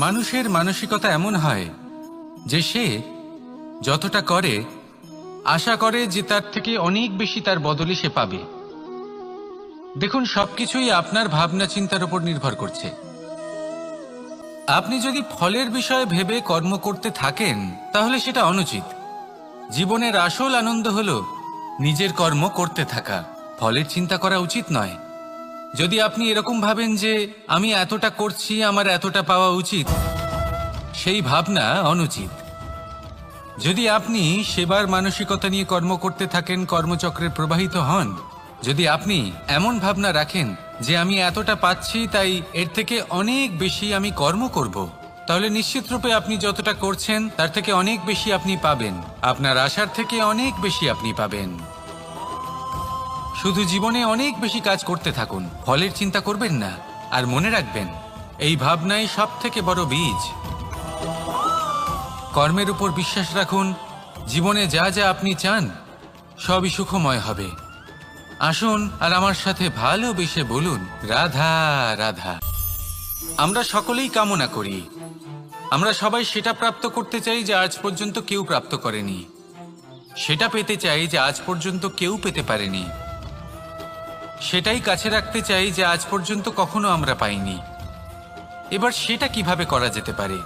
মানুষের মানসিকতা এমন হয় যে সে যতটা করে আশা করে যে তার থেকে অনেক বেশি তার বদলে সে পাবে। দেখুন, সবকিছুই আপনার ভাবনা চিন্তার উপর নির্ভর করছে। আপনি যদি ফলের বিষয়ে ভেবে কর্ম করতে থাকেন তাহলে সেটা অনুচিত। জীবনের আসল আনন্দ হলো নিজের কর্ম করতে থাকা, ফলের চিন্তা করা উচিত নয়। যদি আপনি এরকম ভাবেন যে আমি এতটা করছি, আমার এতটা পাওয়া উচিত, সেই ভাবনা অনুচিত। যদি আপনি সেবার মানসিকতা নিয়ে কর্ম করতে থাকেন, কর্মচক্রে প্রবাহিত হন, যদি আপনি এমন ভাবনা রাখেন যে আমি এতটা পাচ্ছি তাই এর থেকে অনেক বেশি আমি কর্ম করব, তাহলে নিশ্চিতরূপে আপনি যতটা করছেন তার থেকে অনেক বেশি আপনি পাবেন। আপনার আশার থেকে অনেক বেশি আপনি পাবেন। শুধু জীবনে অনেক বেশি কাজ করতে থাকুন, ফলের চিন্তা করবেন না। আর মনে রাখবেন, এই ভাবনাই সব থেকে বড় বীজ। কর্মের উপর বিশ্বাস রাখুন। জীবনে যা যা আপনি চান সবই সুখময় হবে। আসুন আর আমার সাথে ভালোবেসে বলুন, রাধা রাধা। আমরা সকলেই কামনা করি, আমরা সবাই সেটা প্রাপ্ত করতে চাই যা আজ পর্যন্ত কেউ প্রাপ্ত করেনি, সেটা পেতে চাই যা আজ পর্যন্ত কেউ পেতে পারেনি, সেটাই কাছে রাখতে চাই যা আজ পর্যন্ত কখনো আমরা পাইনি। এবার সেটা কিভাবে করা যেতে পারে?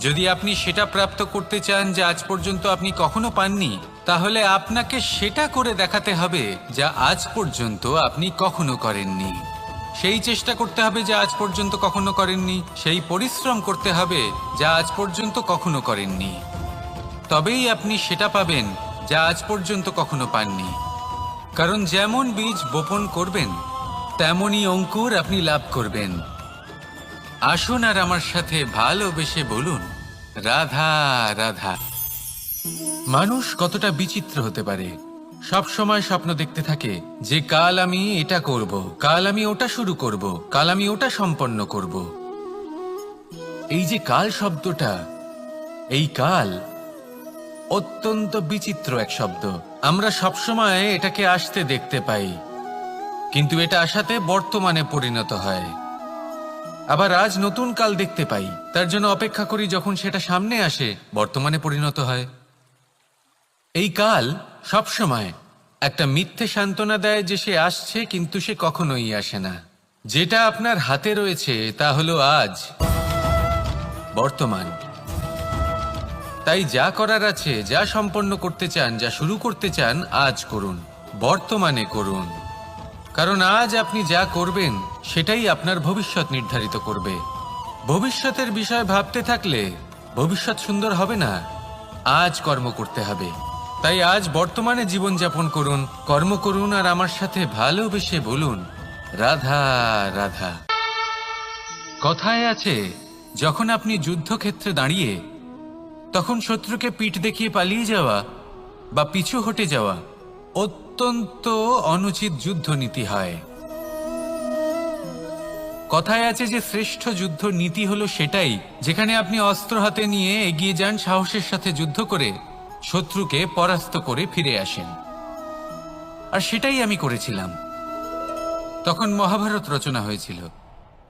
যদি আপনি সেটা প্রাপ্ত করতে চান যা আজ পর্যন্ত আপনি কখনো পাননি, তাহলে আপনাকে সেটা করে দেখাতে হবে যা আজ পর্যন্ত আপনি কখনো করেননি। সেই চেষ্টা করতে হবে যা আজ পর্যন্ত কখনো করেননি, সেই পরিশ্রম করতে হবে যা আজ পর্যন্ত কখনো করেননি। তবেই আপনি সেটা পাবেন যা আজ পর্যন্ত কখনো পাননি। কারণ যেমন বীজ বপন করবেন তেমনই অঙ্কুর আপনি লাভ করবেন। আসুন আর আমার সাথে ভালোবেসে বলুন, রাধা রাধা। মানুষ কতটা বিচিত্র হতে পারে। সব সময় স্বপ্ন দেখতে থাকে যে কাল আমি এটা করব, কাল আমি ওটা শুরু করব, কাল আমি ওটা সম্পন্ন করব। এই যে কাল শব্দটা, এই কাল অত্যন্ত বিচিত্র এক শব্দ। আমরা সবসময় এটাকে আসতে দেখতে পাই, কিন্তু এটা আসাতে বর্তমানে পরিণত হয়। আবার আজ নতুন কাল দেখতে পাই, তার জন্য অপেক্ষা করি, যখন সেটা সামনে আসে বর্তমানে পরিণত হয়। এই কাল সবসময় একটা মিথ্যে সান্ত্বনা দেয় যে সে আসছে, কিন্তু সে কখনোই আসে না। যেটা আপনার হাতে রয়েছে তা হলো আজ, বর্তমান। তাই যা করার আছে, যা সম্পন্ন করতে চান, যা শুরু করতে চান, আজ করুন, বর্তমানে করুন। কারণ আজ আপনি যা করবেন সেটাই আপনার ভবিষ্যৎ নির্ধারিত করবে। ভবিষ্যতের বিষয় ভাবতে থাকলে ভবিষ্যৎ সুন্দর হবে না। আজ কর্ম করতে হবে। তাই আজ বর্তমানে জীবনযাপন করুন, কর্ম করুন, আর আমার সাথে ভালোবেসে বলুন, রাধা রাধা। কথায় আছে, যখন আপনি যুদ্ধক্ষেত্রে দাঁড়িয়ে তখন শত্রুকে পিঠ দেখিয়ে পালিয়ে যাওয়া বা পিছু হটে যাওয়া অত্যন্ত অনুচিত যুদ্ধনীতি হয়। কথায় আছে যে শ্রেষ্ঠ যুদ্ধ নীতি হলো সেটাই যেখানে আপনি অস্ত্র হাতে নিয়ে এগিয়ে যান, সাহসের সাথে যুদ্ধ করে শত্রুকে পরাস্ত করে ফিরে আসেন। আর সেটাই আমি করেছিলাম। তখন মহাভারত রচনা হয়েছিল,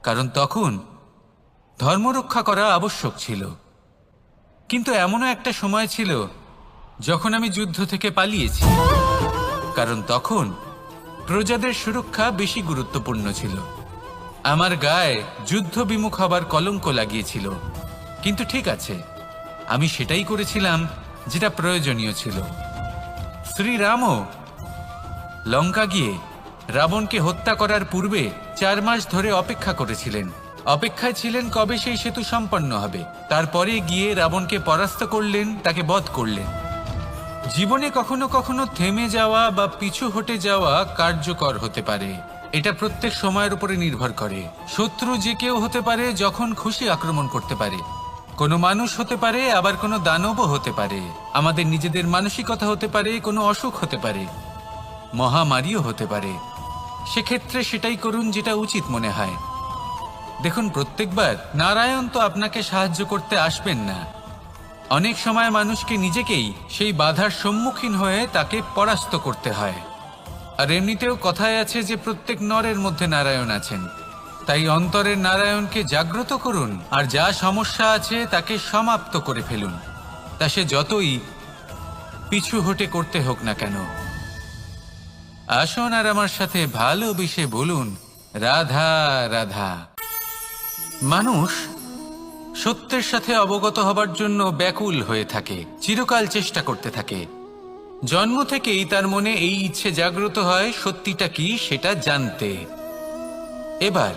কারণ তখন ধর্মরক্ষা করা আবশ্যক ছিল। কিন্তু এমনও একটা সময় ছিল যখন আমি যুদ্ধ থেকে পালিয়েছি, কারণ তখন প্রজাদের সুরক্ষা বেশি গুরুত্বপূর্ণ ছিল। আমার গায়ে যুদ্ধ বিমুখ হবার কলঙ্ক লাগিয়েছিল। কিন্তু ঠিক আছে, আমি সেটাই করেছিলাম যেটা প্রয়োজনীয় ছিল। শ্রীরামও লঙ্কা গিয়ে রাবণকে হত্যা করার পূর্বে 4 মাস ধরে অপেক্ষা করেছিলেন। অপেক্ষায় ছিলেন কবে সেই সেতু সম্পন্ন হবে। তারপরে গিয়ে রাবণকে পরাস্ত করলেন, তাকে বধ করলেন। জীবনে কখনো কখনো থেমে যাওয়া বা পিছু হটে যাওয়া কার্যকর হতে পারে। এটা প্রত্যেক সময়ের উপরে নির্ভর করে। শত্রু যে কেউ হতে পারে, যখন খুশি আক্রমণ করতে পারে। কোনো মানুষ হতে পারে, আবার কোনো দানবও হতে পারে। আমাদের নিজেদের মানসিকতা হতে পারে, কোনো অসুখ হতে পারে, মহামারীও হতে পারে। সেক্ষেত্রে সেটাই করুন যেটা উচিত মনে হয়। দেখুন, প্রত্যেকবার নারায়ণ তো আপনাকে সাহায্য করতে আসবেন না। অনেক সময় মানুষকে নিজেকেই সেই বাধার সম্মুখীন হয়ে তাকে পরাস্ত করতে হয়। আর এমনিতেও কথায় আছে যে প্রত্যেক নরের মধ্যে নারায়ণ আছেন। তাই অন্তরের নারায়ণকে জাগ্রত করুন আর যা সমস্যা আছে তাকে সমাপ্ত করে ফেলুন, তা সে যতই পিছু হটে করতে হোক না কেন। আসুন আর আমার সাথে ভালোবেসে বলুন, রাধা রাধা। মানুষ সত্যের সাথে অবগত হবার জন্য ব্যাকুল হয়ে থাকে, চিরকাল চেষ্টা করতে থাকে। জন্ম থেকেই তার মনে এই ইচ্ছে জাগ্রত হয় সত্যিটা কি সেটা জানতে। এবার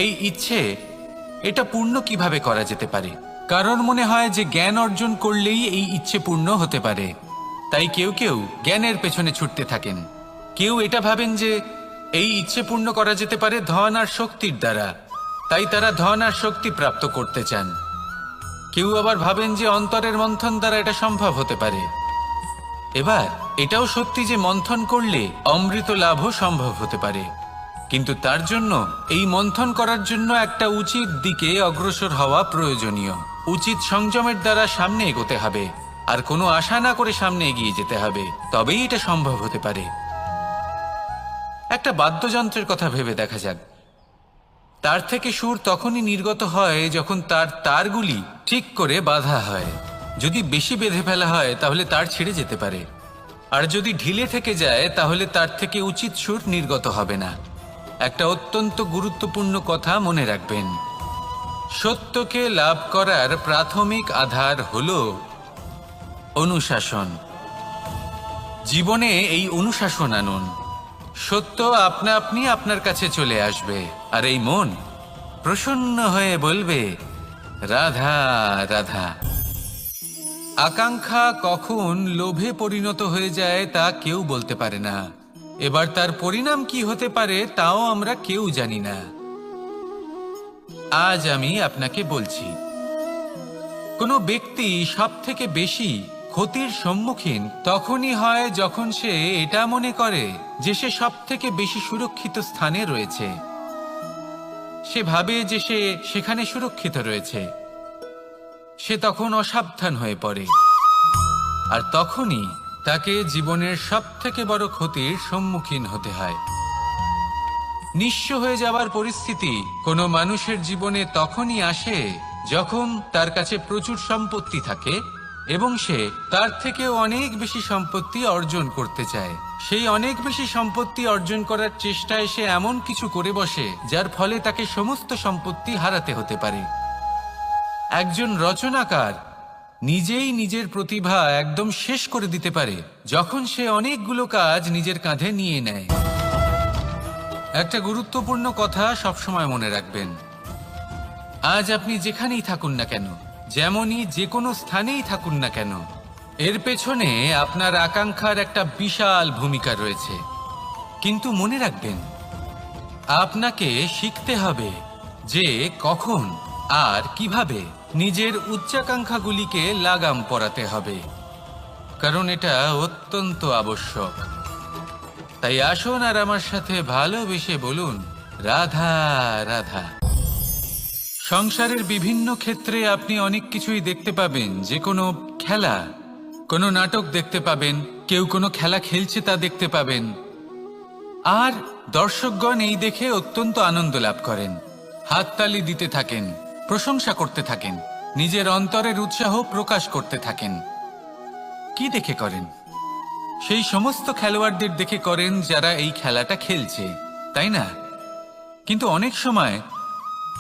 এই ইচ্ছে এটা পূর্ণ কিভাবে করা যেতে পারে? কারণ মনে হয় যে জ্ঞান অর্জন করলেই এই ইচ্ছে পূর্ণ হতে পারে, তাই কেউ কেউ জ্ঞানের পেছনে ছুটতে থাকেন। কেউ এটা ভাবেন যে এই ইচ্ছে পূর্ণ করা যেতে পারে ধন আর শক্তির দ্বারা, তাই তারা ধন আর শক্তি প্রাপ্ত করতে চান। কেউ আবার ভাবেন যে অন্তরের মন্থন দ্বারা এটা সম্ভব হতে পারে। এবার এটাও সত্যি যে মন্থন করলে অমৃত লাভও সম্ভব হতে পারে, কিন্তু তার জন্য এই মন্থন করার জন্য একটা উচিত দিকে অগ্রসর হওয়া প্রয়োজনীয়। উচিত সংযমের দ্বারা সামনে এগোতে হবে, আর কোনো আশা না করে সামনে এগিয়ে যেতে হবে, তবেই এটা সম্ভব হতে পারে। একটা বাদ্যযন্ত্রের কথা ভেবে দেখা যাক। তার থেকে সুর তখনই নির্গত হয় যখন তার তারগুলি ঠিক করে বাঁধা হয়। যদি বেশি বেঁধে ফেলা হয় তাহলে তার ছিঁড়ে যেতে পারে, আর যদি ঢিলে থেকে যায় তাহলে তার থেকে উচিত সুর নির্গত হবে না। একটা অত্যন্ত গুরুত্বপূর্ণ কথা মনে রাখবেন, সত্যকে লাভ করার প্রাথমিক আধার হল অনুশাসন। জীবনে এই অনুশাসন আনুন, সত্য আপনা আপনি আপনার কাছে চলে আসবে, আর এই মন প্রসন্ন হয়ে বলবে, রাধা রাধা। আকাঙ্ক্ষা কখন লোভে পরিণত হয়ে যায় তা কেউ বলতে পারে না। এবার তার পরিণাম কি হতে পারে তাও আমরা কেউ জানি না। আজ আমি আপনাকে বলছি, কোনো ব্যক্তি সব থেকে বেশি ক্ষতির সম্মুখীন তখনই হয় যখন সে এটা মনে করে যে সে সব থেকে বেশি সুরক্ষিত স্থানে রয়েছে। সে ভাবে যে সে সেখানে সুরক্ষিত রয়েছে। সে তখন অসাবধান হয়ে পড়ে, আর তখনই তাকে জীবনের সব থেকে বড় ক্ষতির সম্মুখীন হতে হয়। নিঃস্ব হয়ে যাওয়ার পরিস্থিতি কোনো মানুষের জীবনে তখনই আসে যখন তার কাছে প্রচুর সম্পত্তি থাকে এবং সে তার থেকেও অনেক বেশি সম্পত্তি অর্জন করতে চায়। সেই অনেক বেশি সম্পত্তি অর্জন করার চেষ্টায় সে এমন কিছু করে বসে যার ফলে তাকে সমস্ত সম্পত্তি হারাতে হতে পারে। একজন রচনাকার নিজেই নিজের প্রতিভা একদম শেষ করে দিতে পারে যখন সে অনেকগুলো কাজ নিজের কাঁধে নিয়ে নেয়। একটা গুরুত্বপূর্ণ কথা সবসময় মনে রাখবেন, আজ আপনি যেখানেই থাকুন না কেন, যেমনই যে কোনো স্থানেই থাকুন না কেন, এর পেছনে আপনার আকাঙ্ক্ষার একটা বিশাল ভূমিকা রয়েছে। কিন্তু মনে রাখবেন, আপনাকে শিখতে হবে যে কখন আর কিভাবে নিজের উচ্চাকাঙ্ক্ষাগুলিকে লাগাম পরাতে হবে, কারণ এটা অত্যন্ত আবশ্যক। তাই আসুন আর আমার সাথে ভালোবেসে বলুন, রাধা রাধা। সংসারের বিভিন্ন ক্ষেত্রে আপনি অনেক কিছুই দেখতে পাবেন, যে কোনো খেলা, কোনো নাটক দেখতে পাবেন, কেউ কোনো খেলা খেলছে তা দেখতে পাবেন, আর দর্শকগণ এই দেখে অত্যন্ত আনন্দ লাভ করেন, হাততালি দিতে থাকেন, প্রশংসা করতে থাকেন, নিজের অন্তরের উৎসাহ প্রকাশ করতে থাকেন। কি দেখে করেন? সেই সমস্ত খেলোয়াড়দের দেখে করেন যারা এই খেলাটা খেলছে, তাই না? কিন্তু অনেক সময়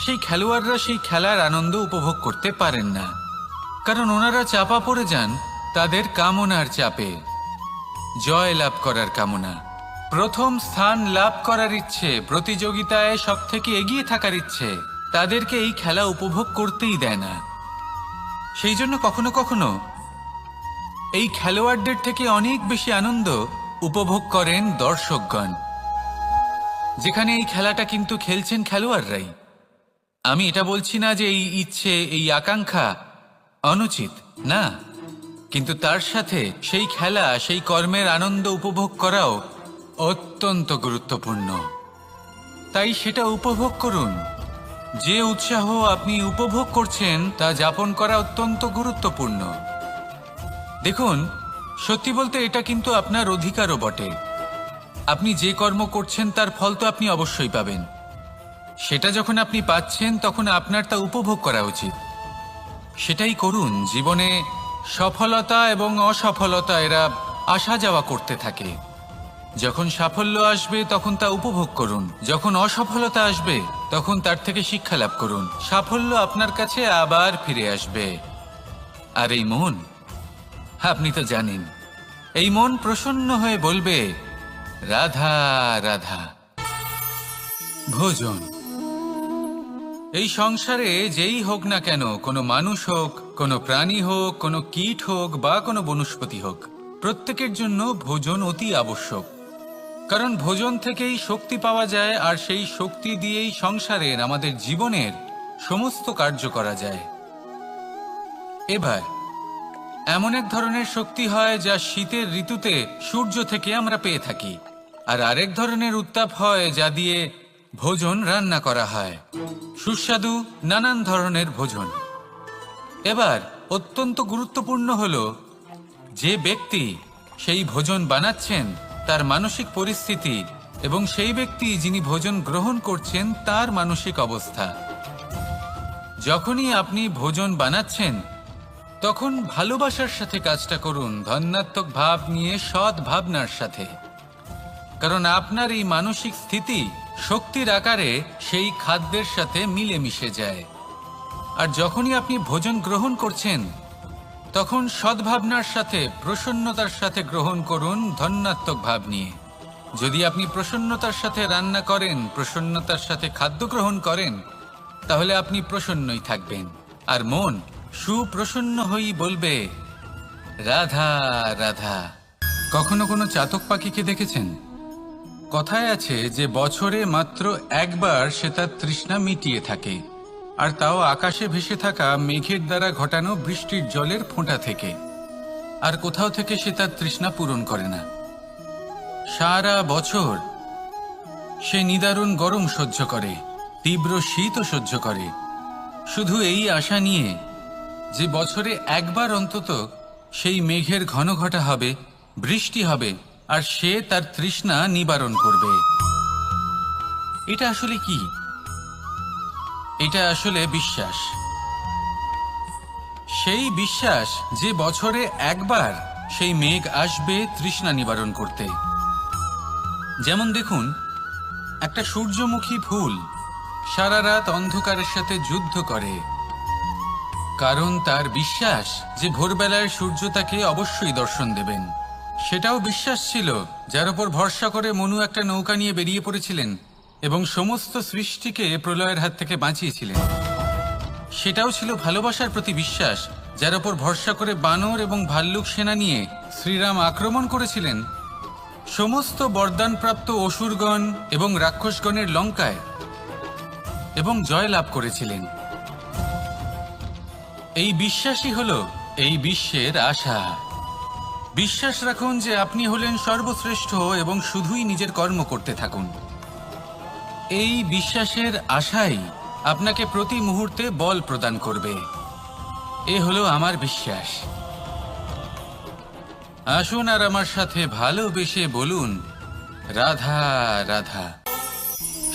সেই খেলোয়াড়রা সেই খেলার আনন্দ উপভোগ করতে পারেন না, কারণ ওনারা চাপা পড়ে যান তাদের কামনার চাপে। জয় লাভ করার কামনা, প্রথম স্থান লাভ করার ইচ্ছে, প্রতিযোগিতায় সব থেকে এগিয়ে থাকার ইচ্ছে তাদেরকে এই খেলা উপভোগ করতেই দেয় না। সেই জন্য কখনো কখনো এই খেলোয়াড়দের থেকে অনেক বেশি আনন্দ উপভোগ করেন দর্শকগণ, যেখানে এই খেলাটা কিন্তু খেলছেন খেলোয়াড়রাই। আমি এটা বলছি না যে এই ইচ্ছে, এই আকাঙ্ক্ষা অনুচিত না, কিন্তু তার সাথে সেই খেলা, সেই কর্মের আনন্দ উপভোগ করাও অত্যন্ত গুরুত্বপূর্ণ। তাই সেটা উপভোগ করুন। যে উৎসাহ আপনি উপভোগ করছেন তা যাপন করা অত্যন্ত গুরুত্বপূর্ণ। দেখুন, সত্যি বলতে এটা কিন্তু আপনার অধিকারও বটে। আপনি যে কর্ম করছেন তার ফল তো আপনি অবশ্যই পাবেন, সেটা যখন আপনি পাচ্ছেন তখন আপনার তা উপভোগ করা উচিত। সেটাই করুন। জীবনে সফলতা এবং অসফলতা এরা আসা যাওয়া করতে থাকে। যখন সাফল্য আসবে তখন তা উপভোগ করুন, যখন অসফলতা আসবে তখন তার থেকে শিক্ষা লাভ করুন। সাফল্য আপনার কাছে আবার ফিরে আসবে। আর এই মন, আপনি তো জানেন, এই মন প্রসন্ন হয়ে বলবে রাধা রাধা। ভোজন, এই সংসারে যেই হোক না কেন, কোনো মানুষ হোক, কোনো প্রাণী হোক, কোনো কীট হোক বা কোনো বনস্পতি হোক, প্রত্যেকের জন্য ভোজন অতি আবশ্যক। কারণ ভোজন থেকেই শক্তি পাওয়া যায়, আর সেই শক্তি দিয়েই সংসারের, আমাদের জীবনের সমস্ত কার্য করা যায়। এবার এমন এক ধরনের শক্তি হয় যা শীতের ঋতুতে সূর্য থেকে আমরা পেয়ে থাকি, আর আরেক ধরনের উত্তাপ হয় যা দিয়ে ভোজন রান্না করা হয়, সুস্বাদু নানান ধরনের ভোজন। এবার অত্যন্ত গুরুত্বপূর্ণ হলো যে ব্যক্তি সেই ভোজন বানাচ্ছেন তার মানসিক পরিস্থিতি এবং সেই ব্যক্তি যিনি ভোজন গ্রহণ করছেন তার মানসিক অবস্থা। যখনই আপনি ভোজন বানাচ্ছেন তখন ভালোবাসার সাথে কাজটা করুন, ধন্যাত্মক ভাব নিয়ে, সৎ ভাবনার সাথে। কারণ আপনার এই মানসিক স্থিতি শক্তির আকারে সেই খাদ্যের সাথে মিলেমিশে যায়। আর যখনই আপনি ভোজন গ্রহণ করছেন তখন সদ্ভাবনার সাথে, প্রসন্নতার সাথে গ্রহণ করুন, ধন্যাত্মক ভাব নিয়ে। যদি আপনি প্রসন্নতার সাথে রান্না করেন, প্রসন্নতার সাথে খাদ্য গ্রহণ করেন, তাহলে আপনি প্রসন্নই থাকবেন। আর মন সুপ্রসন্ন হয়েই বলবে রাধা রাধা। কখনো কোনো চাতক পাখিকে দেখেছেন? কথায় আছে যে বছরে মাত্র একবার সে তার তৃষ্ণা মিটিয়ে থাকে, আর তাও আকাশে ভেসে থাকা মেঘের দ্বারা ঘটানো বৃষ্টির জলের ফোঁটা থেকে। আর কোথাও থেকে সে তার তৃষ্ণা পূরণ করে না। সারা বছর সে নিদারুণ গরম সহ্য করে, তীব্র শীতও সহ্য করে, শুধু এই আশা নিয়ে যে বছরে একবার অন্তত সেই মেঘের ঘন ঘটা হবে, বৃষ্টি হবে, আর সে তার তৃষ্ণা নিবারণ করবে। এটা আসলে কি? এটা আসলে বিশ্বাস। সেই বিশ্বাস যে বছরে একবার সেই মেঘ আসবে তৃষ্ণা নিবারণ করতে। যেমন দেখুন, একটা সূর্যমুখী ফুল সারা রাত অন্ধকারের সাথে যুদ্ধ করে, কারণ তার বিশ্বাস যে ভোরবেলায় সূর্য তাকে অবশ্যই দর্শন দেবেন। সেটাও বিশ্বাস ছিল যার উপর ভরসা করে মনু একটা নৌকা নিয়ে বেরিয়ে পড়েছিলেন এবং সমস্ত সৃষ্টিকে প্রলয়ের হাত থেকে বাঁচিয়েছিলেন। সেটাও ছিল ভালোবাসার প্রতি বিশ্বাস, যার উপর ভরসা করে বানর এবং ভাল্লুক সেনা নিয়ে শ্রীরাম আক্রমণ করেছিলেন সমস্ত বরদানপ্রাপ্ত অসুরগণ এবং রাক্ষসগণের লঙ্কায়, এবং জয় লাভ করেছিলেন। এই বিশ্বাসই হলো এই বিশ্বের আশা। বিশ্বাস রাখুন যে আপনি হলেন সর্বশ্রেষ্ঠ এবং শুধুই নিজের কর্ম করতে থাকুন। এই বিশ্বাসের আশাই আপনাকে প্রতি মুহূর্তে বল প্রদান করবে। এ হলো আমার বিশ্বাস। আসুন আর আমার সাথে ভালোবেসে বলুন রাধা রাধা।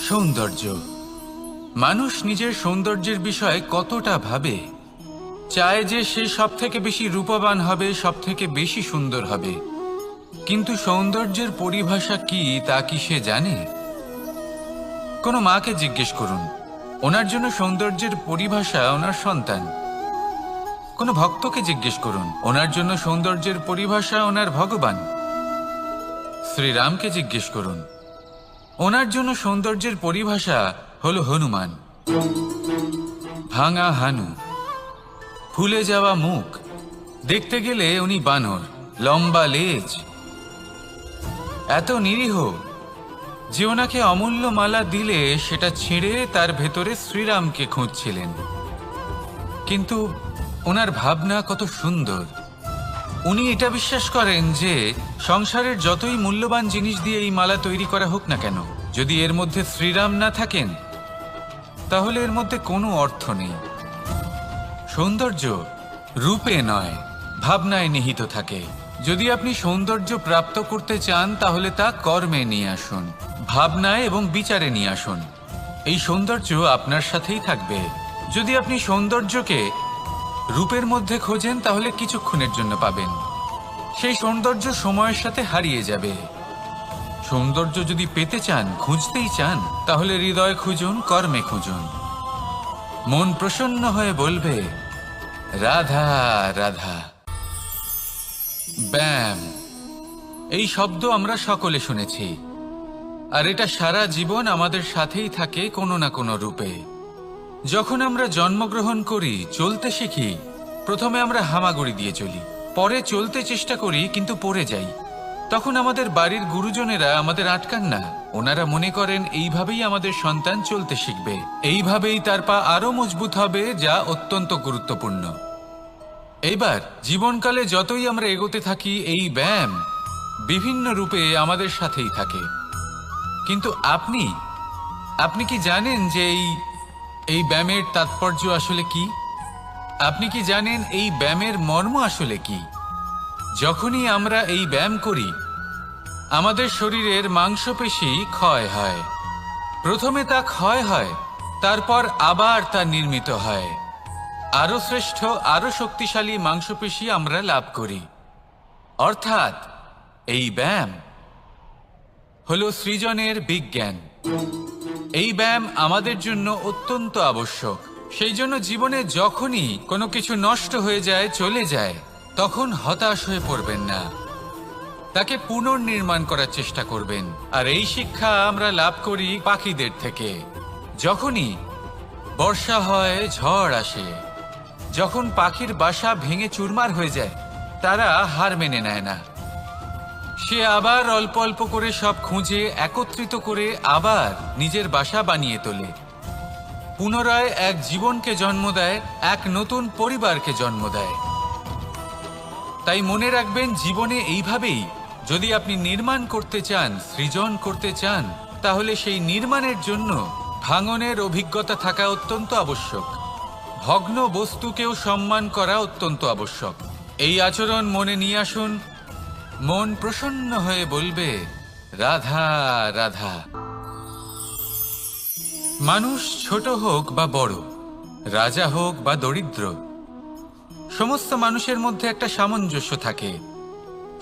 সৌন্দর্য। মানুষ নিজের সৌন্দর্যের বিষয়ে কতটা ভাবে, চায় যে সে সব থেকে বেশি রূপবান হবে, সব থেকে বেশি সুন্দর হবে। কিন্তু সৌন্দর্যের পরিভাষা কি তা কি সে জানে? কোনো মাকে জিজ্ঞেস করুন, ওনার জন্য সৌন্দর্যের পরিভাষা ওনার সন্তান। কোনো ভক্তকে জিজ্ঞেস করুন, ওনার জন্য সৌন্দর্যের পরিভাষা ওনার ভগবান। শ্রীরামকে জিজ্ঞেস করুন, ওনার জন্য সৌন্দর্যের পরিভাষা হলো হনুমান। ভাঙা হানু, ফুলে যাওয়া মুখ, দেখতে গেলে উনি বানর, লম্বা লেজ, এত নিরীহ যে ওনাকে অমূল্য মালা দিলে সেটা ছিঁড়ে তার ভেতরে শ্রীরামকে খুঁজছিলেন। কিন্তু ওনার ভাবনা কত সুন্দর। উনি এটা বিশ্বাস করেন যে সংসারের যতই মূল্যবান জিনিস দিয়ে এই মালা তৈরি করা হোক না কেন, যদি এর মধ্যে শ্রীরাম না থাকেন তাহলে এর মধ্যে কোনো অর্থ নেই। সৌন্দর্য রূপে নয়, ভাবনায় নিহিত থাকে। যদি আপনি সৌন্দর্য প্রাপ্ত করতে চান তাহলে তা কর্মে নিয়ে আসুন, ভাবনায় এবং বিচারে নিয়ে আসুন। এই সৌন্দর্য আপনার সাথেই থাকবে। যদি আপনি সৌন্দর্যকে রূপের মধ্যে খোঁজেন তাহলে কিছুক্ষণের জন্য পাবেন, সেই সৌন্দর্য সময়ের সাথে হারিয়ে যাবে। সৌন্দর্য যদি পেতে চান, খুঁজতেই চান, তাহলে হৃদয় খুঁজুন, কর্মে খুঁজুন। মন প্রসন্ন হয়ে বলবে রাধা রাধা। ব্যায়াম, এই শব্দ আমরা সকলে শুনেছি, আর এটা সারা জীবন আমাদের সাথেই থাকে কোনো না কোনো রূপে। যখন আমরা জন্মগ্রহণ করি, চলতে শিখি, প্রথমে আমরা হামাগুড়ি দিয়ে চলি, পরে চলতে চেষ্টা করি কিন্তু পড়ে যাই। তখন আমাদের বাড়ির গুরুজনেরা আমাদের আটকান না। ওনারা মনে করেন এইভাবেই আমাদের সন্তান চলতে শিখবে, এইভাবেই তার পা আরো মজবুত হবে, যা অত্যন্ত গুরুত্বপূর্ণ। এইবার জীবনকালে যতই আমরা এগোতে থাকি, এই ব্যায়াম বিভিন্ন রূপে আমাদের সাথেই থাকে। কিন্তু আপনি কি জানেন যে এই ব্যায়ামের তাৎপর্য আসলে কি? আপনি কি জানেন এই ব্যায়ামের মর্ম আসলে কি? যখনই আমরা এই ব্যায়াম করি, আমাদের শরীরের মাংসপেশি ক্ষয় হয়। প্রথমে তা ক্ষয় হয়, তারপর আবার তা নির্মিত হয়। আরো শ্রেষ্ঠ, আরো শক্তিশালী মাংসপেশি আমরা লাভ করি। অর্থাৎ এই ব্যায়াম হলো সৃজনের বিজ্ঞান। এই ব্যায়াম আমাদের জন্য অত্যন্ত আবশ্যক। সেই জন্য জীবনে যখনই কোনো কিছু নষ্ট হয়ে যায়, চলে যায়, তখন হতাশ হয়ে পড়বেন না, তাকে পুনর্নির্মাণ করার চেষ্টা করবেন। আর এই শিক্ষা আমরা লাভ করি পাখিদের থেকে। যখনই বর্ষা হয়, ঝড় আসে, যখন পাখির বাসা ভেঙে চুরমার হয়ে যায়, তারা হার মেনে নেয় না। সে আবার অল্প অল্প করে সব খুঁজে একত্রিত করে আবার নিজের বাসা বানিয়ে তোলে, পুনরায় এক জীবনকে জন্ম দেয়, এক নতুন পরিবারকে জন্ম দেয়। তাই মনে রাখবেন, জীবনে এইভাবেই যদি আপনি নির্মাণ করতে চান, সৃজন করতে চান, তাহলে সেই নির্মাণের জন্য ভাঙনের অভিজ্ঞতা থাকা অত্যন্ত আবশ্যক। ভগ্ন বস্তুকেও সম্মান করা অত্যন্ত আবশ্যক। এই আচরণ মনে নিয়ে আসুন, মন প্রসন্ন হয়ে বলবে রাধা রাধা। মানুষ ছোট হোক বা বড়, রাজা হোক বা দরিদ্র, সমস্ত মানুষের মধ্যে একটা সামঞ্জস্য থাকে।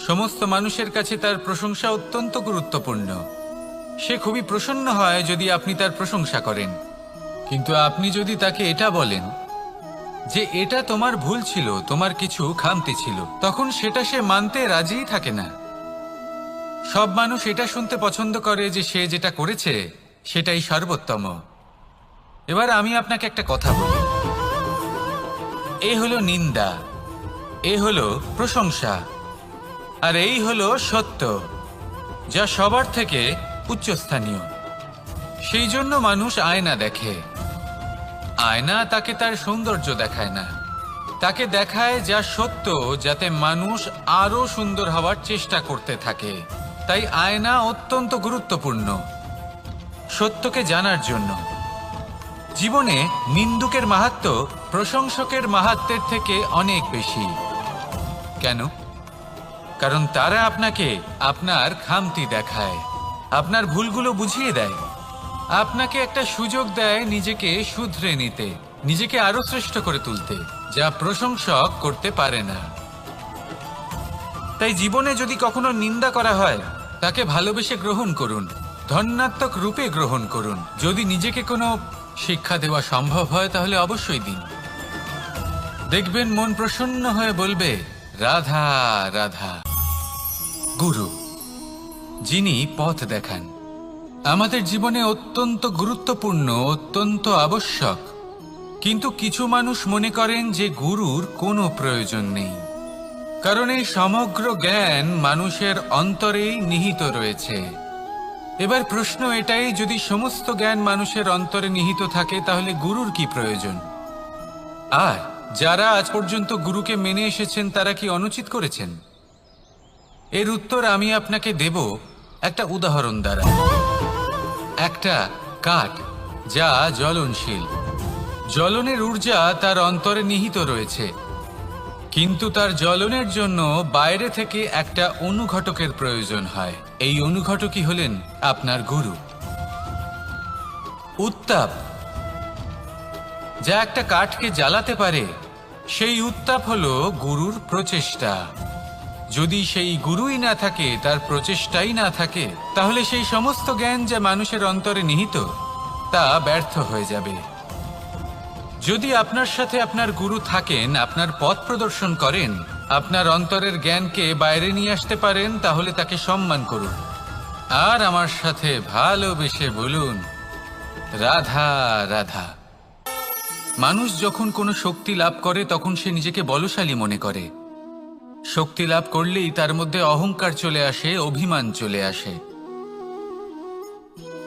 সমস্ত মানুষের কাছে তার প্রশংসা অত্যন্ত গুরুত্বপূর্ণ। সে খুবই প্রসন্ন হয় যদি আপনি তার প্রশংসা করেন। কিন্তু আপনি যদি তাকে এটা বলেন যে এটা তোমার ভুল ছিল, তোমার কিছু খামতি ছিল, তখন সেটা সে মানতে রাজিই থাকে না। সব মানুষ এটা শুনতে পছন্দ করে যে সে যেটা করেছে সেটাই সর্বোত্তম। এবার আমি আপনাকে একটা কথা বলি, এ হলো নিন্দা, এ হলো প্রশংসা, আর এই হলো সত্য, যা সবার থেকে উচ্চস্থানীয়। সেই জন্য মানুষ আয়না দেখে। আয়না তাকে তার সৌন্দর্য দেখায় না, তাকে দেখায় যা সত্য, যাতে মানুষ আরো সুন্দর হওয়ার চেষ্টা করতে থাকে। তাই আয়না অত্যন্ত গুরুত্বপূর্ণ সত্যকে জানার জন্য। জীবনে নিন্দুকের মাহাত্ম্য প্রশংসকের মাহাত্ম্যের থেকে অনেক বেশি। কেন? কারণ তারা আপনাকে আপনার খামতি দেখায়, আপনার ভুলগুলো বুঝিয়ে দেয়, আপনাকে একটা সুযোগ দেয় নিজেকে শুধরে নিতে, নিজেকে আরো শ্রেষ্ঠ করে তুলতে, যা প্রশংসক করতে পারে না। তাই জীবনে যদি কখনো নিন্দা করা হয়, তাকে ভালোবেসে গ্রহণ করুন, ধন্যাত্মক রূপে গ্রহণ করুন। যদি নিজেকে কোনো শিক্ষা দেওয়া সম্ভব হয় তাহলে অবশ্যই দিন। দেখবেন মন প্রসন্ন হয়ে বলবে রাধা রাধা। গুরু, যিনি পথ দেখান, আমাদের জীবনে অত্যন্ত গুরুত্বপূর্ণ, অত্যন্ত আবশ্যক। কিন্তু কিছু মানুষ মনে করেন যে গুরুর কোনো প্রয়োজন নেই, কারণ এই সমগ্র জ্ঞান মানুষের অন্তরেই নিহিত রয়েছে। এবার প্রশ্ন এটাই, যদি সমস্ত জ্ঞান মানুষের অন্তরে নিহিত থাকে তাহলে গুরুর কি প্রয়োজন? আর যারা আজ পর্যন্ত গুরুকে মেনে এসেছেন তারা কি অনুচিত করেছেন? এর উত্তর আমি আপনাকে দেব একটা উদাহরণ দ্বারা। একটা কাঠ যা জ্বলনশীল, জ্বলনের ঊর্জা তার অন্তরে নিহিত রয়েছে, কিন্তু তার জ্বলনের জন্য বাইরে থেকে একটা অনুঘটকের প্রয়োজন হয়। এই অনুঘটকই হলেন আপনার গুরু। উত্তাপ, যা একটা কাঠকে জ্বালাতে পারে, সেই উত্তাপ হলো গুরুর প্রচেষ্টা। যদি সেই গুরুই না থাকে, তার প্রচেষ্টাই না থাকে, তাহলে সেই সমস্ত জ্ঞান যা মানুষের অন্তরে নিহিত তা ব্যর্থ হয়ে যাবে। যদি আপনার সাথে আপনার গুরু থাকেন, আপনার পথ প্রদর্শন করেন, আপনার অন্তরের জ্ঞানকে বাইরে নিয়ে আসতে পারেন, তাহলে তাকে সম্মান করুন আর আমার সাথে ভালোবেসে বলুন, রাধা রাধা। মানুষ যখন কোনো শক্তি লাভ করে তখন সে নিজেকে বলশালী মনে করে। শক্তি লাভ করলেই তার মধ্যে অহংকার চলে আসে, অভিমান চলে আসে।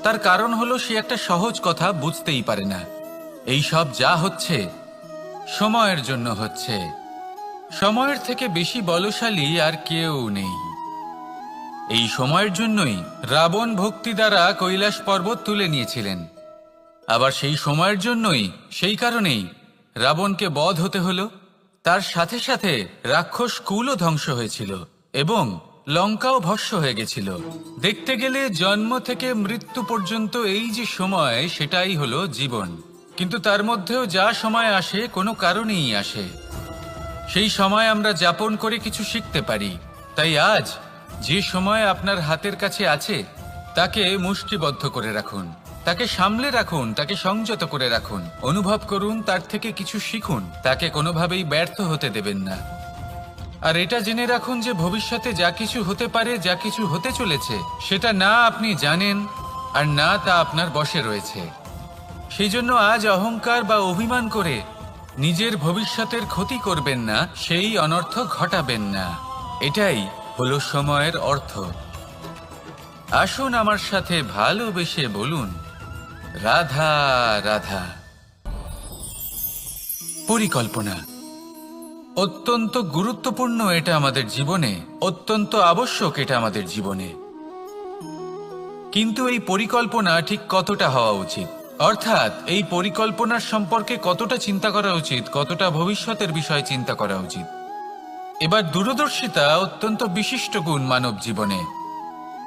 তার কারণ হলো সে একটা সহজ কথা বুঝতেই পারে না। এই সব যা হচ্ছে সময়ের জন্য হচ্ছে। সময়ের থেকে বেশি বলশালী আর কেউ নেই। এই সময়ের জন্যই রাবণ ভক্তি দ্বারা কৈলাস পর্বত তুলে নিয়েছিলেন। আবার সেই সময়ের জন্যই, সেই কারণেই রাবণকে বধ হতে হলো। তার সাথে সাথে রাক্ষস কুলও ধ্বংস হয়েছিল এবং লঙ্কাও ভস্ম হয়ে গেছিল। দেখতে গেলে জন্ম থেকে মৃত্যু পর্যন্ত এই যে সময়, সেটাই হলো জীবন। কিন্তু তার মধ্যেও যা সময় আসে কোনো কারণেই আসে। সেই সময় আমরা যাপন করে কিছু শিখতে পারি। তাই আজ যে সময় আপনার হাতের কাছে আছে তাকে মুষ্টিবদ্ধ করে রাখুন, তাকে সামলে রাখুন, তাকে সংযত করে রাখুন, অনুভব করুন, তার থেকে কিছু শিখুন, তাকে কোনোভাবেই ব্যর্থ হতে দেবেন না। আর এটা জেনে রাখুন যে ভবিষ্যতে যা কিছু হতে পারে, যা কিছু হতে চলেছে, সেটা না আপনি জানেন আর না তা আপনার বশে রয়েছে। সেই জন্য আজ অহংকার বা অভিমান করে নিজের ভবিষ্যতের ক্ষতি করবেন না, সেই অনর্থ ঘটাবেন না। এটাই হলো সময়ের অর্থ। আসুন আমার সাথে ভালোবেসে বলুন, রাধা রাধা। পরিকল্পনা অত্যন্ত গুরুত্বপূর্ণ, এটা আমাদের জীবনে অত্যন্ত আবশ্যক, এটা আমাদের জীবনে। কিন্তু এই পরিকল্পনা ঠিক কতটা হওয়া উচিত, অর্থাৎ এই পরিকল্পনার সম্পর্কে কতটা চিন্তা করা উচিত, কতটা ভবিষ্যতের বিষয়ে চিন্তা করা উচিত। এবার দূরদর্শিতা অত্যন্ত বিশিষ্ট গুণ মানব জীবনে,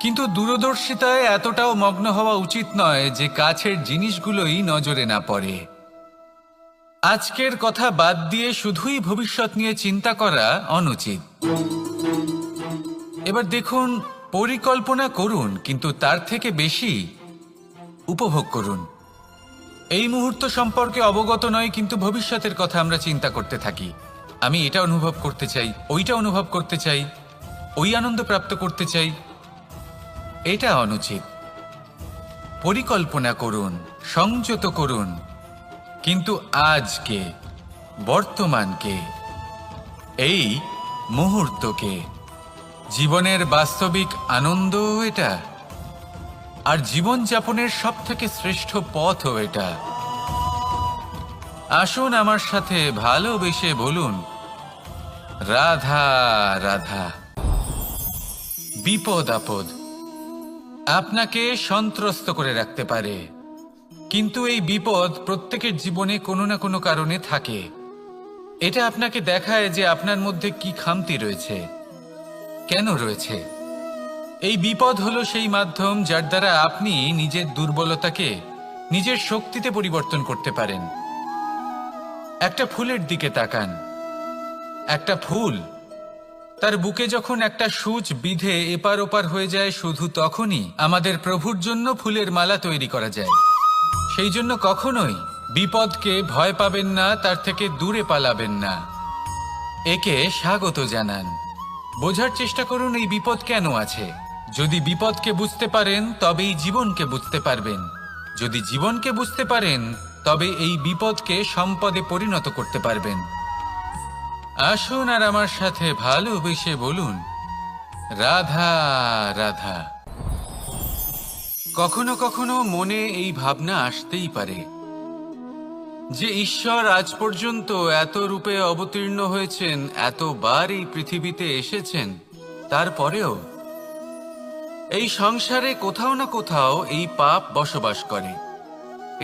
কিন্তু দূরদর্শিতায় এতটাও মগ্ন হওয়া উচিত নয় যে কাছের জিনিসগুলোই নজরে না পড়ে। আজকের কথা বাদ দিয়ে শুধুই ভবিষ্যৎ নিয়ে চিন্তা করা অনুচিত। এবার দেখুন, পরিকল্পনা করুন, কিন্তু তার থেকে বেশি উপভোগ করুন। এই মুহূর্ত সম্পর্কে অবগত নয়, কিন্তু ভবিষ্যতের কথা আমরা চিন্তা করতে থাকি। আমি এটা অনুভব করতে চাই, ওইটা অনুভব করতে চাই, ওই আনন্দ প্রাপ্ত করতে চাই। এটা অনুচিত। পরিকল্পনা করুন, সংযত করুন, কিন্তু আজকে, বর্তমানকে, এই মুহূর্তকে। জীবনের বাস্তবিক আনন্দ এটা, আর জীবনযাপনের সব থেকে শ্রেষ্ঠ পথও এটা। আসুন আমার সাথে ভালোবেসে বলুন, রাধা রাধা। বিপদ আপদ আপনাকে সন্ত্রস্ত করে রাখতে পারে, কিন্তু এই বিপদ প্রত্যেকের জীবনে কোনো না কোনো কারণে থাকে। এটা আপনাকে দেখায় যে আপনার মধ্যে কি খামতি রয়েছে, কেন রয়েছে। এই বিপদ হলো সেই মাধ্যম যার দ্বারা আপনি নিজের দুর্বলতাকে নিজের শক্তিতে পরিবর্তন করতে পারেন। একটা ফুলের দিকে তাকান। একটা ফুল, তার বুকে যখন একটা সূচ বিঁধে এপার ওপার হয়ে যায়, শুধু তখনই আমাদের প্রভুর জন্য ফুলের মালা তৈরি করা যায়। সেই জন্য কখনোই বিপদকে ভয় পাবেন না, তার থেকে দূরে পালাবেন না, একে স্বাগত জানান। বোঝার চেষ্টা করুন এই বিপদ কেন আছে। যদি বিপদকে বুঝতে পারেন তবেই জীবনকে বুঝতে পারবেন। যদি জীবনকে বুঝতে পারেন তবে এই বিপদকে সম্পদে পরিণত করতে পারবেন। আসুন আর আমার সাথে ভালোবেসে বলুন, রাধা রাধা। কখনো কখনো মনে এই ভাবনা আসতেই পারে যে ঈশ্বর আজ পর্যন্ত এত রূপে অবতীর্ণ হয়েছেন, এতবার এই পৃথিবীতে এসেছেন, তারপরেও এই সংসারে কোথাও না কোথাও এই পাপ বসবাস করে।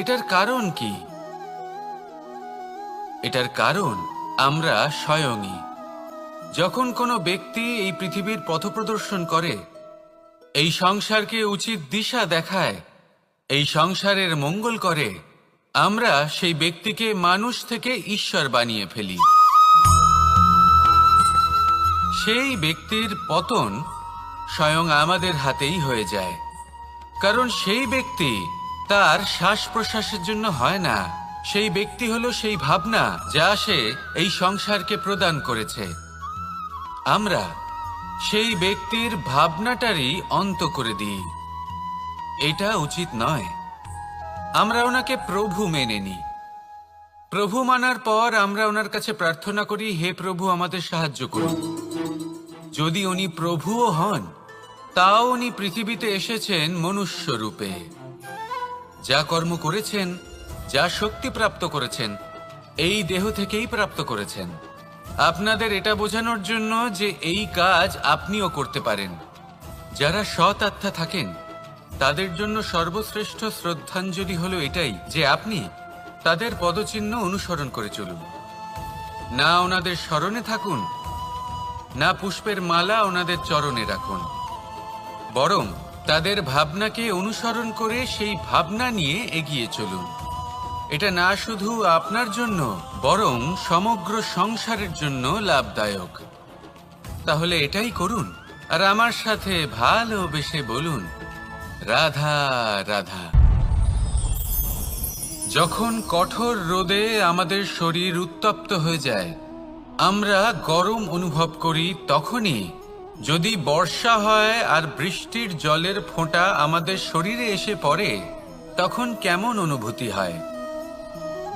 এটার কারণ কি? এটার কারণ আমরা স্বয়ংই। যখন কোনো ব্যক্তি এই পৃথিবীর পথপ্রদর্শন করে, এই সংসারকে উচিত দিশা দেখায়, এই সংসারের মঙ্গল করে, আমরা সেই ব্যক্তিকে মানুষ থেকে ঈশ্বর বানিয়ে ফেলি। সেই ব্যক্তির পতন স্বয়ং আমাদের হাতেই হয়ে যায়, কারণ সেই ব্যক্তি তার শ্বাস প্রশ্বাসের জন্য হয় না। সেই ব্যক্তি হলো সেই ভাবনা যা সে এই সংসারকে প্রদান করেছে। আমরা সেই ব্যক্তির ভাবনাটারই অন্ত করে দিই। এটা উচিত নয়। আমরা ওনাকে প্রভু মেনে নিই। প্রভু মানার পর আমরা ওনার কাছে প্রার্থনা করি, হে প্রভু আমাদের সাহায্য করুন। যদি উনি প্রভুও হন, তাও উনি পৃথিবীতে এসেছেন মনুষ্য রূপে। যা কর্ম করেছেন, যা শক্তি প্রাপ্ত করেছেন, এই দেহ থেকেই প্রাপ্ত করেছেন। আপনাদের এটা বোঝানোর জন্য যে এই কাজ আপনিও করতে পারেন। যারা সৎ আত্মা থাকেন তাদের জন্য সর্বশ্রেষ্ঠ শ্রদ্ধাঞ্জলি হলো এটাই যে আপনি তাদের পদচিহ্ন অনুসরণ করে চলুন। না ওনাদের স্মরণে থাকুন, না পুষ্পের মালা ওনাদের চরণে রাখুন, বরং তাদের ভাবনাকে অনুসরণ করে সেই ভাবনা নিয়ে এগিয়ে চলুন। এটা না শুধু আপনার জন্য, বরং সমগ্র সংসারের জন্য লাভদায়ক। তাহলে এটাই করুন আর আমার সাথে ভালোবেসে বলুন, রাধা রাধা। যখন কঠোর রোদে আমাদের শরীর উত্তপ্ত হয়ে যায়, আমরা গরম অনুভব করি, তখনই যদি বর্ষা হয় আর বৃষ্টির জলের ফোঁটা আমাদের শরীরে এসে পড়ে, তখন কেমন অনুভূতি হয়?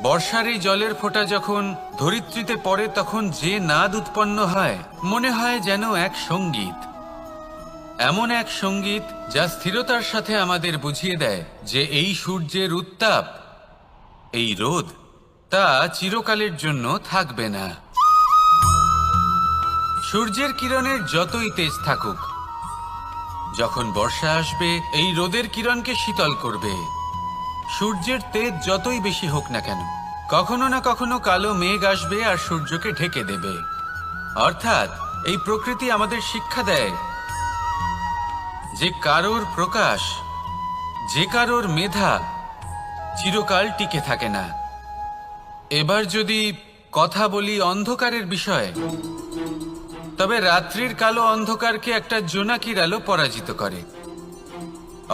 বর্ষার এই জলের ফোঁটা যখন ধরিত্রীতে পড়ে, তখন যে নাদ উৎপন্ন হয়, মনে হয় যেন এক সঙ্গীত। এমন এক সঙ্গীত যা স্থিরতার সাথে আমাদের বুঝিয়ে দেয় যে এই সূর্যের উত্তাপ, এই রোদ, তা চিরকালের জন্য থাকবে না। সূর্যের কিরণের যতই তেজ থাকুক, যখন বর্ষা আসবে এই রোদের কিরণকে শীতল করবে। সূর্যের তেজ যতই বেশি হোক না কেন, কখনো না কখনো কালো মেঘ আসবে আর সূর্যকে ঢেকে দেবে। অর্থাৎ এই প্রকৃতি আমাদের শিক্ষা দেয় যে কারোর প্রকাশ, যে কারোর মেধা চিরকাল টিকে থাকে না। এবার যদি কথা বলি অন্ধকারের বিষয়ে, তবে রাত্রির কালো অন্ধকারকে একটা জোনাকির আলো পরাজিত করে।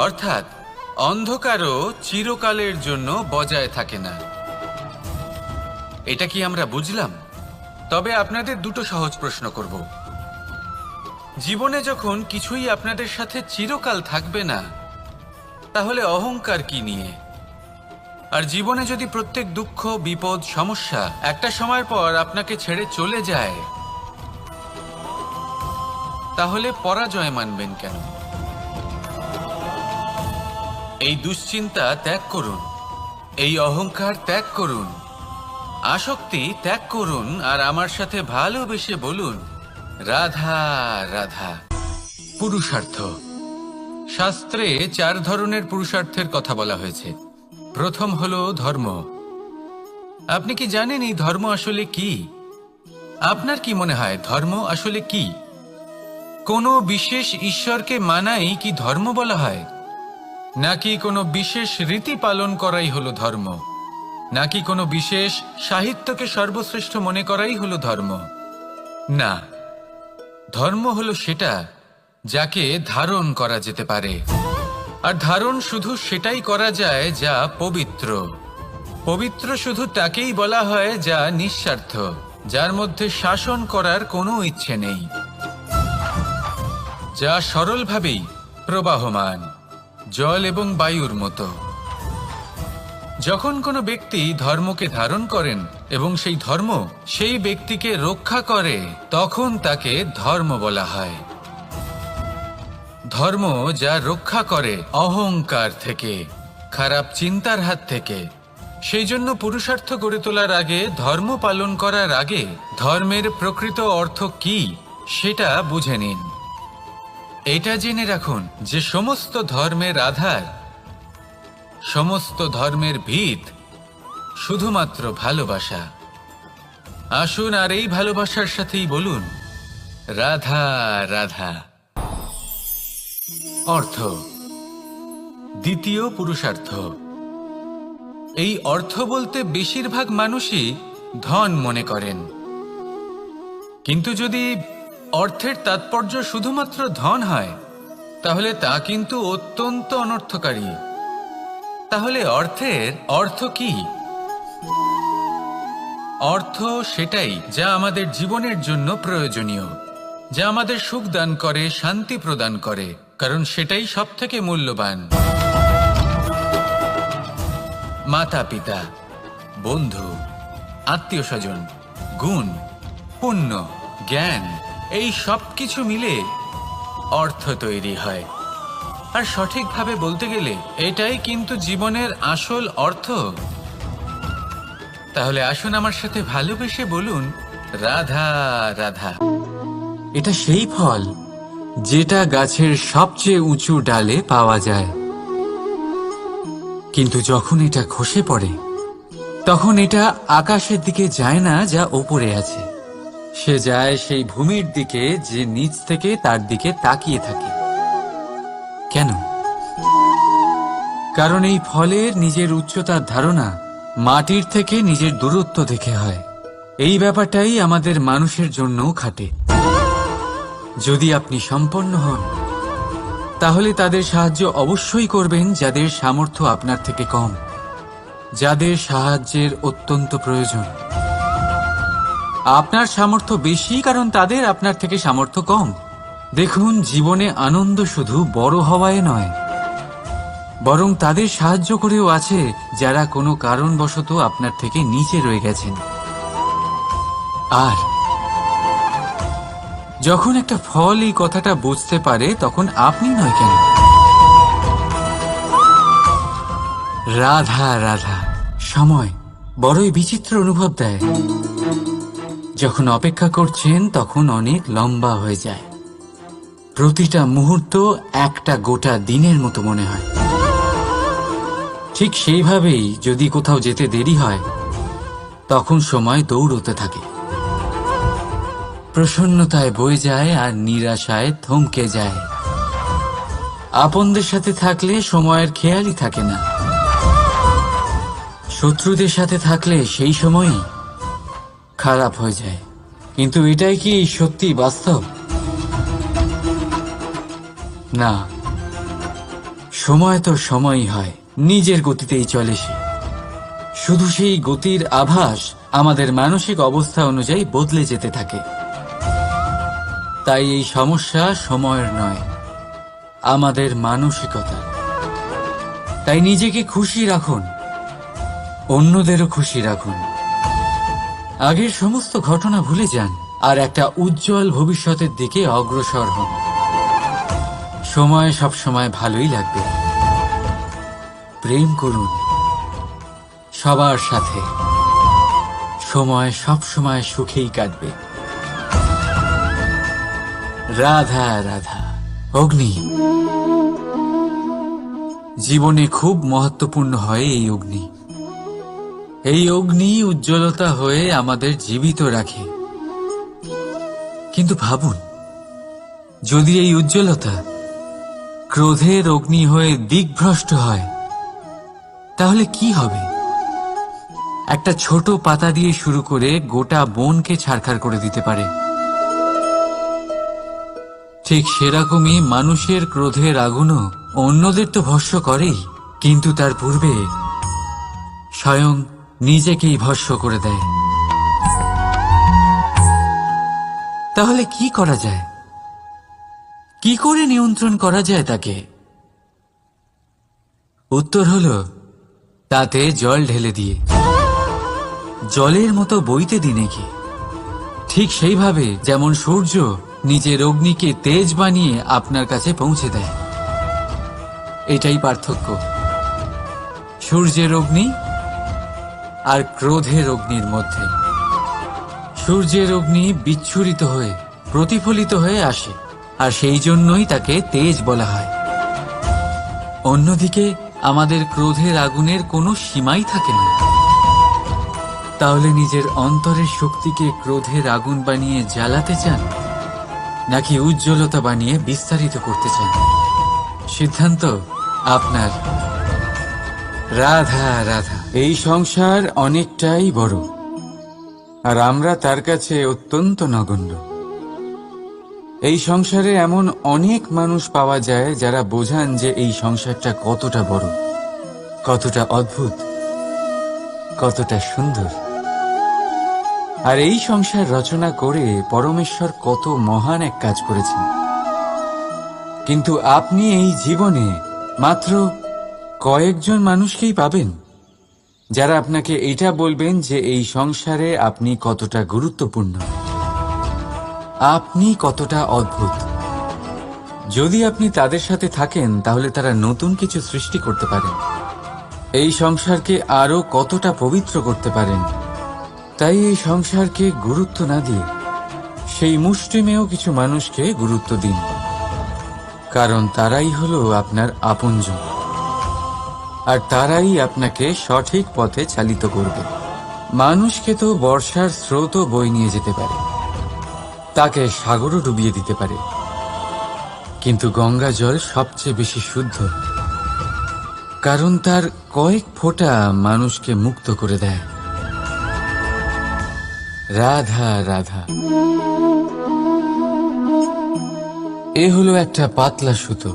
অর্থাৎ অন্ধকারও চিরকালের জন্য বজায় থাকে না। এটা কি আমরা বুঝলাম? তবে আপনাদের দুটো সহজ প্রশ্ন করব। জীবনে যখন কিছুই আপনাদের সাথে চিরকাল থাকবে না, তাহলে অহংকার কি নিয়ে? আর জীবনে যদি প্রত্যেক দুঃখ, বিপদ, সমস্যা একটা সময়ের পর আপনাকে ছেড়ে চলে যায়, তাহলে পরাজয় মানবেন কেন? এই দুশ্চিন্তা ত্যাগ করুন, এই অহংকার ত্যাগ করুন, আসক্তি ত্যাগ করুন আর আমার সাথে ভালোবেসে বলুন, রাধা রাধা। পুরুষার্থ। শাস্ত্রে 4 ধরনের পুরুষার্থের কথা বলা হয়েছে। প্রথম হলো ধর্ম। আপনি কি জানেন এই ধর্ম আসলে কি? আপনার কি মনে হয় ধর্ম আসলে কি? কোনো বিশেষ ঈশ্বরকে মানাই কি ধর্ম বলা হয়? নাকি কোনো বিশেষ রীতি পালন করাই হলো ধর্ম? নাকি কোনো বিশেষ সাহিত্যকে সর্বশ্রেষ্ঠ মনে করাই হলো ধর্ম? না, ধর্ম হলো সেটা যাকে ধারণ করা যেতে পারে। আর ধারণ শুধু সেটাই করা যায় যা পবিত্র। পবিত্র শুধু তাকেই বলা হয় যা নিঃস্বার্থ, যার মধ্যে শাসন করার কোনো ইচ্ছে নেই, যা সরলভাবেই প্রবাহমান, জল এবং বায়ুর মতো। যখন কোনো ব্যক্তি ধর্মকে ধারণ করেন এবং সেই ধর্ম সেই ব্যক্তিকে রক্ষা করে, তখন তাকে ধর্ম বলা হয়। ধর্ম যা রক্ষা করে অহংকার থেকে, খারাপ চিন্তার হাত থেকে। সেই জন্য পুরুষার্থ গড়ে তোলার আগে, ধর্ম পালন করার আগে ধর্মের প্রকৃত অর্থ কি সেটা বুঝে নিন। এটা জেনে রাখুন যে সমস্ত ধর্মের আধার, সমস্ত ধর্মের ভিত শুধুমাত্র ভালোবাসা। আসুন আর এই ভালোবাসার সাথেই বলুন, রাধা রাধা। অর্থ। দ্বিতীয় পুরুষার্থ। এই অর্থ বলতে বেশিরভাগ মানুষই ধন মনে করেন, কিন্তু যদি অর্থের তাৎপর্য শুধুমাত্র ধন হয় তাহলে তা কিন্তু অত্যন্ত অনর্থকারী। তাহলে অর্থের অর্থ কি? অর্থ সেটাই যা আমাদের জীবনের জন্য প্রয়োজনীয়, যা আমাদের সুখ দান করে, শান্তি প্রদান করে, কারণ সেটাই সবথেকে মূল্যবান। মাতা পিতা, বন্ধু, আত্মীয় স্বজন, গুণ, পুণ্য, জ্ঞান, এই সব কিছু মিলে অর্থ তৈরি হয়। আর সঠিকভাবে বলতে গেলে এটাই কিন্তু জীবনের আসল অর্থ। তাহলে আসুন আমার সাথে ভালোবেসে বলুন, রাধা রাধা। এটা সেই ফল যেটা গাছের সবচেয়ে উঁচু ডালে পাওয়া যায়, কিন্তু যখন এটা খসে পড়ে তখন এটা আকাশের দিকে যায় না যা ওপরে আছে, সে যায় সেই ভূমির দিকে যে নিচ থেকে তার দিকে তাকিয়ে থাকে। কেন? কারণ এই ফলের নিজের উচ্চতার ধারণা মাটির থেকে নিজের দূরত্ব দেখে হয়। এই ব্যাপারটাই আমাদের মানুষের জন্যও খাটে। যদি আপনি সম্পন্ন হন তাহলে তাদের সাহায্য অবশ্যই করবেন যাদের সামর্থ্য আপনার থেকে কম, যাদের সাহায্যের অত্যন্ত প্রয়োজন। আপনার সামর্থ্য বেশি কারণ তাদের আপনার থেকে সামর্থ্য কম। দেখুন, জীবনে আনন্দ শুধু বড় হওয়ায় নয়, বরং তাদের সাহায্য করেও আছে যারা কোনো কারণবশত আপনার থেকে নিচে রয়ে গেছেন। আর যখন একটা ফল এই কথাটা বুঝতে পারে তখন আপনি নয় কেন? রাধা রাধা। সময় বড়ই বিচিত্র অনুভব দেয়। যখন অপেক্ষা করছেন তখন অনেক লম্বা হয়ে যায়। প্রতিটা মুহূর্ত একটা গোটা দিনের মতো মনে হয়। ঠিক সেইভাবেই যদি কোথাও যেতে দেরি হয় তখন সময় দৌড়তে থাকে, প্রসন্নতায় বয়ে যায় আর নিরাশায় থমকে যায়। আপনদের সাথে থাকলে সময়ের খেয়ালই থাকে না, শত্রুদের সাথে থাকলে সেই সময়ই খারাপ হয়ে যায়। কিন্তু এটাই কি সত্যি বাস্তব? না, সময় তো সময়ই হয়, নিজের গতিতেই চলে সে। শুধু সেই গতির আভাস আমাদের মানসিক অবস্থা অনুযায়ী বদলে যেতে থাকে। তাই এই সমস্যা সময়ের নয়, আমাদের মানসিকতা। তাই নিজেকে খুশি রাখুন, অন্যদেরও খুশি রাখুন। আগের সমস্ত ঘটনা ভুলে যান আর একটা উজ্জ্বল ভবিষ্যতের দিকে অগ্রসর হন। সময় সবসময় ভালোই লাগবে। প্রেম করুন সবার সাথে, সময় সবসময় সুখেই কাটবে। রাধা রাধা। অগ্নি জীবনে খুব মহত্বপূর্ণ হয়। এই অগ্নি উজ্জ্বলতা হয়ে আমাদের জীবিত রাখে। কিন্তু ভাবুন, যদি এই উজ্জ্বলতা ক্রোধের অগ্নি হয়ে দিকভ্রষ্ট হয় তাহলে কি হবে? একটা ছোট পাতা দিয়ে শুরু করে গোটা বনকে ছারখার করে দিতে পারে। ঠিক সেরকমই মানুষের ক্রোধের আগুনও অন্যদের তো ভস্ম করেই, কিন্তু তার পূর্বে স্বয়ং নিজেকেই ভস্ম করে দেয়। তাহলে কি করা যায়? কি করে নিয়ন্ত্রণ করা যায় তাকে? উত্তর হলো তাতে জল ঢেলে দিয়ে, জলের মতো বইতে দিনে কি। ঠিক সেইভাবে যেমন সূর্য নিজের অগ্নিকে তেজ বানিয়ে আপনার কাছে পৌঁছে দেয়। এটাই পার্থক্য সূর্যের অগ্নি আর ক্রোধের অগ্নির মধ্যে। সূর্যের অগ্নি বিচ্ছুরিত হয়ে প্রতিফলিত হয়ে আসে, আর সেই জন্যই তাকে তেজ বলা হয়। অন্যদিকে আমাদের ক্রোধের আগুনের কোনো সীমাই থাকে না। তাহলে নিজের অন্তরের শক্তিকে ক্রোধের আগুন বানিয়ে জ্বালাতে চান, নাকি উজ্জ্বলতা বানিয়ে বিস্তারিত করতে চান? সিদ্ধান্ত আপনার। রাধা রাধা। এই সংসার অনেকটাই বড়, আর আমরা তার কাছে অত্যন্ত নগণ্য। এই সংসারে এমন অনেক মানুষ পাওয়া যায় যারা বোঝান যে এই সংসারটা কতটা বড়, কতটা অদ্ভুত, কতটা সুন্দর। আর এই সংসার রচনা করে পরমেশ্বর কত মহান এক কাজ করেছেন। কিন্তু আপনি এই জীবনে মাত্র কয়েকজন মানুষকেই পাবেন যারা আপনাকে এটা বলবেন যে এই সংসারে আপনি কতটা গুরুত্বপূর্ণ, আপনি কতটা অদ্ভুত। যদি আপনি তাদের সাথে থাকেন তাহলে তারা নতুন কিছু সৃষ্টি করতে পারেন, এই সংসারকে আরো কতটা পবিত্র করতে পারেন। তাই এই সংসারকে গুরুত্ব না দিয়ে সেই মুষ্টিমেয় কিছু মানুষকে গুরুত্ব দিন, কারণ তারাই হলো আপনার আপনজন, আর তারাই আপনাকে সঠিক পথে চালিত করবে। মানুষকে তো বর্ষার স্রোতও বয়ে নিয়ে যেতে পারে, তাকে সাগরও ডুবিয়ে দিতে পারে, কিন্তু গঙ্গা জল সবচেয়ে বেশি শুদ্ধ, কারণ তার কয়েক ফোঁটা মানুষকে মুক্ত করে দেয়। রাধা রাধা। এ হলো একটা পাতলা সুতো।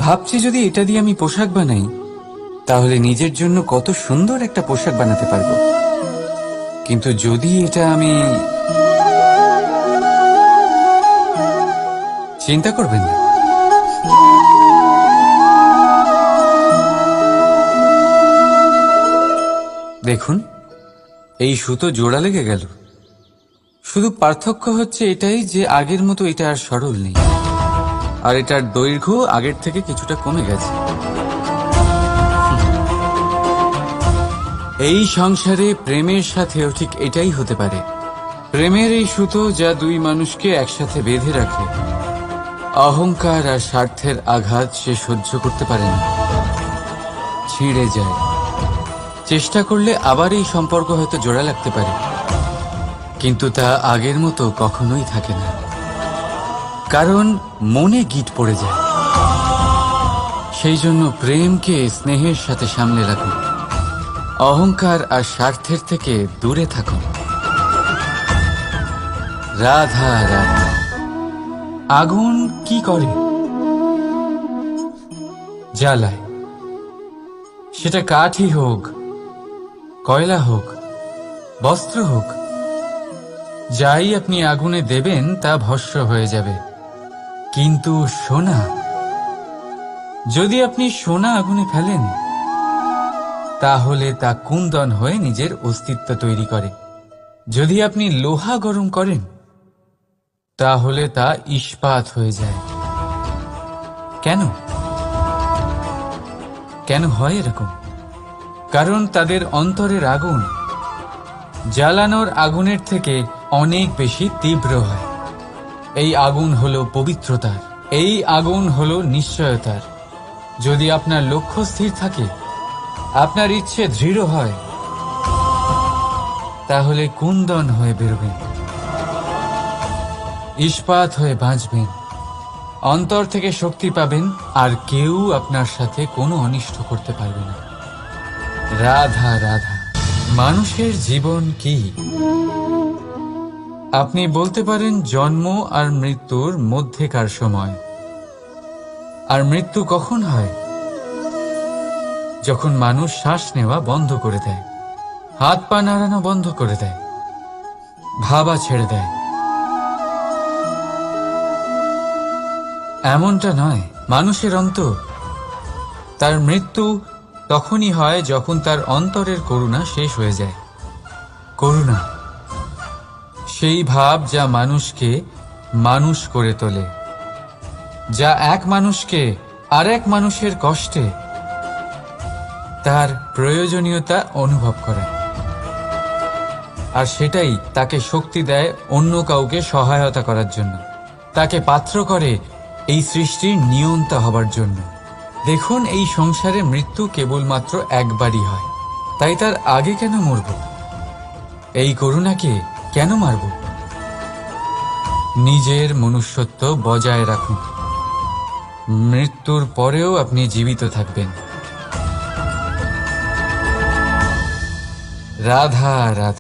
ভাবছি যদি এটা দিয়ে আমি পোশাক বানাই তাহলে নিজের জন্য কত সুন্দর একটা পোশাক বানাতে পারবো। কিন্তু যদি এটা আমি, চিন্তা করবেন না, দেখুন এই সুতো জোড়া লেগে গেল। শুধু পার্থক্য হচ্ছে এটাই যে আগের মতো এটা আর সরল নেই, আর এটার দৈর্ঘ্য আগের থেকে কিছুটা কমে গেছে। এই সংসারে প্রেমের সাথেও ঠিক এটাই হতে পারে। প্রেমের এই সুতো যা দুই মানুষকে একসাথে বেঁধে রাখে, অহংকার আর স্বার্থের আঘাত সে সহ্য করতে পারে না, ছিঁড়ে যায়। চেষ্টা করলে আবার এই সম্পর্ক হয়তো জোড়া লাগতে পারে, কিন্তু তা আগের মতো কখনোই থাকে না, কারণ মনে গিট পড়ে যায়। সেই জন্য প্রেমকে স্নেহের সাথে সামলে রাখুন, অহংকার আর স্বার্থের থেকে দূরে থাকুন। রাধা রাধা। আগুন কি করে? জ্বালায়। সেটা কাঠই হোক, কয়লা হোক, বস্ত্র হোক, যাই আপনি আগুনে দেবেন তা ভস্ম হয়ে যাবে। কিন্তু সোনা, যদি আপনি সোনা আগুনে ফেলেন তাহলে তা কুন্দন হয়ে নিজের অস্তিত্ব তৈরি করে। যদি আপনি লোহা গরম করেন তাহলে তা ইস্পাত হয়ে যায়। কেন? কেন হয় এরকম? কারণ তাদের অন্তরের আগুন জ্বালানোর আগুনের থেকে অনেক বেশি তীব্র হয়। এই আগুন হলো পবিত্রতার, এই আগুন হলো নিশ্চয়তার। যদি আপনার লক্ষ্য স্থির থাকে, আপনার ইচ্ছে দৃঢ় হয়, তাহলে কুন্দন হয়ে বেরোবেন, ইস্পাত হয়ে বাঁচবেন, অন্তর থেকে শক্তি পাবেন, আর কেউ আপনার সাথে কোনো অনিষ্ট করতে পারবে না। রাধা রাধা। মানুষের জীবন কি? আপনি বলতে পারেন জন্ম আর মৃত্যুর মধ্যেকার সময়। আর মৃত্যু কখন হয়? যখন মানুষ শ্বাস নেওয়া বন্ধ করে দেয়, হাত পা নাড়ানো বন্ধ করে দেয়, ভাবা ছেড়ে দেয়। এমনটা নয়, মানুষের অন্তর। তার মৃত্যু তখনই হয় যখন তার অন্তরের করুণা শেষ হয়ে যায়। করুণা সেই ভাব যা মানুষকে মানুষ করে তোলে, যা এক মানুষকে আরেক মানুষের কষ্টে তার প্রয়োজনীয়তা অনুভব করে, আর সেটাই তাকে শক্তি দেয় অন্য কাউকে সহায়তা করার জন্য, তাকে পাত্র করে এই সৃষ্টির নিয়ন্তা হবার জন্য। দেখুন, এই সংসারে মৃত্যু কেবলমাত্র একবারই হয়, তাই তার আগে কেন মরব? এই করুণাকে কেন মারব? নিজের মনুষ্যত্ব বজায় রাখুন, মৃত্যুর পরেও আপনি জীবিত থাকবেন। রাধা রাধা।